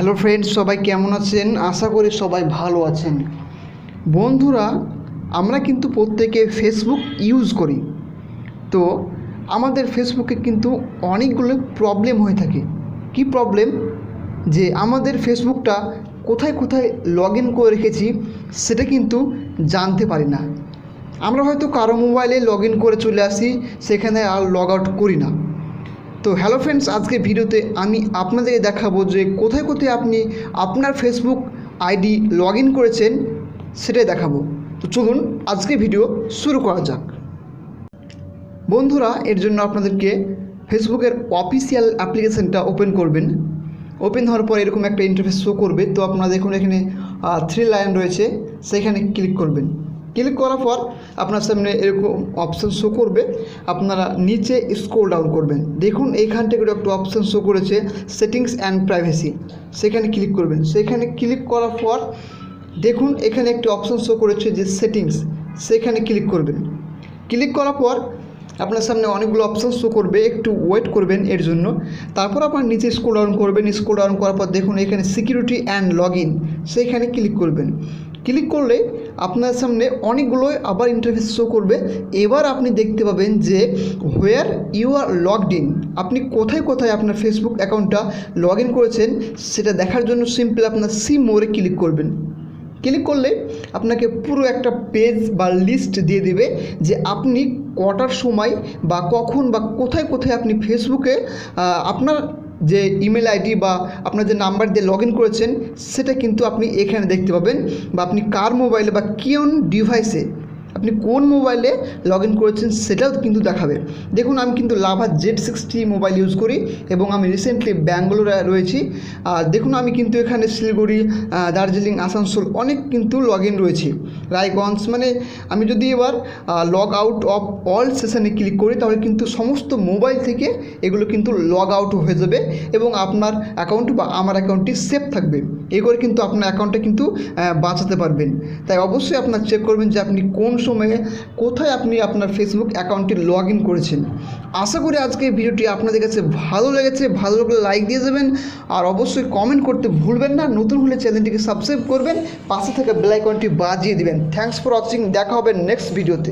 Hello friends, সবাই কেমন আছেন? আশা করি সবাই ভালো আছেন। বন্ধুরা, আমরা কিন্তু প্রত্যেকে ফেসবুক ইউজ করি। তো আমাদের ফেসবুকে কিন্তু অনেকগুলো প্রবলেম হয়ে থাকে। কি প্রবলেম? যে আমাদের ফেসবুকটা কোথায় কোথায় লগ ইন করে রেখেছি সেটা কিন্তু জানতে পারি না। আমরা হয়তো কারো মোবাইলে লগ ইন করে চলে আসি, সেখানে আর লগ আউট করি না। তো হ্যালো ফ্রেন্ডস, আজকে ভিডিওতে আমি আপনাদেরকে দেখাবো যে কোথায় কোথায় আপনি আপনার ফেসবুক আইডি লগ ইন করেছেন সেটাই দেখাবো। তো চলুন আজকে ভিডিও শুরু করা যাক। বন্ধুরা, এর জন্য আপনাদেরকে ফেসবুকের অফিসিয়াল অ্যাপ্লিকেশানটা ওপেন করবেন। ওপেন হওয়ার পর এরকম একটা ইন্টারফেস শো করবে। তো আপনারা দেখুন এখানে 3 লাইন রয়েছে, সেখানে ক্লিক করবেন। ক্লিক করার পর আপনার সামনে এরকম অপশান শো করবে। আপনারা নিচে স্ক্রল ডাউন করবেন, দেখুন এইখান থেকে একটা অপশান শো করেছে সেটিংস অ্যান্ড প্রাইভেসি, সেখানে ক্লিক করবেন। সেখানে ক্লিক করার পর দেখুন এখানে একটি অপশান শো করেছে যে সেটিংস, সেখানে ক্লিক করবেন। ক্লিক করার পর আপনার সামনে অনেকগুলো অপশান শো করবে, একটু ওয়েট করবেন এর জন্য। তারপর আপনার নিচে স্ক্রল ডাউন করবেন। স্ক্রল ডাউন করার পর দেখুন এখানে সিকিউরিটি অ্যান্ড লগ ইন, সেইখানে ক্লিক করবেন। ক্লিক করলে আপনার সামনে অনেকগুলো আবার ইন্টারফেস শো করবে। এবার আপনি দেখতে পাবেন যে where you are logged in, আপনি কোথায় কোথায় আপনার ফেসবুক অ্যাকাউন্টটা লগ ইন করেছেন সেটা দেখার জন্য সিম্পল আপনার সি মোরে ক্লিক করবেন। ক্লিক করলে আপনাকে পুরো একটা পেজ বা লিস্ট দিয়ে দেবে যে আপনি কটার সময় বা কখন বা কোথায় কোথায় আপনি ফেসবুকে আপনার যে ইমেল আইডি বা আপনার যে নাম্বার দিয়ে লগ ইন করেছেন সেটা কিন্তু আপনি এখানে দেখতে পাবেন। বা আপনি কার মোবাইলে বা কোন ডিভাইসে আপনি কোন মোবাইলে লগ ইন করেছেন সেটাও কিন্তু দেখাবে। দেখুন আমি কিন্তু লাভা Z60 মোবাইল ইউজ করি এবং আমি রিসেন্টলি ব্যাঙ্গালোরে রয়েছি। আর দেখুন আমি কিন্তু এখানে শিলিগুড়ি, দার্জিলিং, আসানসোল অনেক কিন্তু লগ ইন রয়েছি, রায়গঞ্জ। মানে আমি যদি এবার লগ আউট অফ অল সেশনে ক্লিক করি তাহলে কিন্তু সমস্ত মোবাইল থেকে এগুলো কিন্তু লগ আউট হয়ে যাবে এবং আপনার অ্যাকাউন্ট বা আমার অ্যাকাউন্টটি সেফ থাকবে। এই করে কিন্তু আপনার অ্যাকাউন্টটা কিন্তু বাঁচাতে পারবেন। তাই অবশ্যই আপনার চেক করবেন যে আপনি কোন সময়ে কোথায় আপনি আপনার ফেসবুক অ্যাকাউন্টটি লগ ইন করেছেন। আশা করি আজকে এই ভিডিওটি আপনাদের কাছে ভালো লেগেছে। ভালো লাগলে লাইক দিয়ে দেবেন আর অবশ্যই কমেন্ট করতে ভুলবেন না। নতুন হলে চ্যানেলটিকে সাবস্ক্রাইব করবেন, পাশে থাকা বেল আইকনটি বাজিয়ে দিবেন। থ্যাঙ্কস ফর ওয়াচিং, দেখা হবে নেক্সট ভিডিওতে।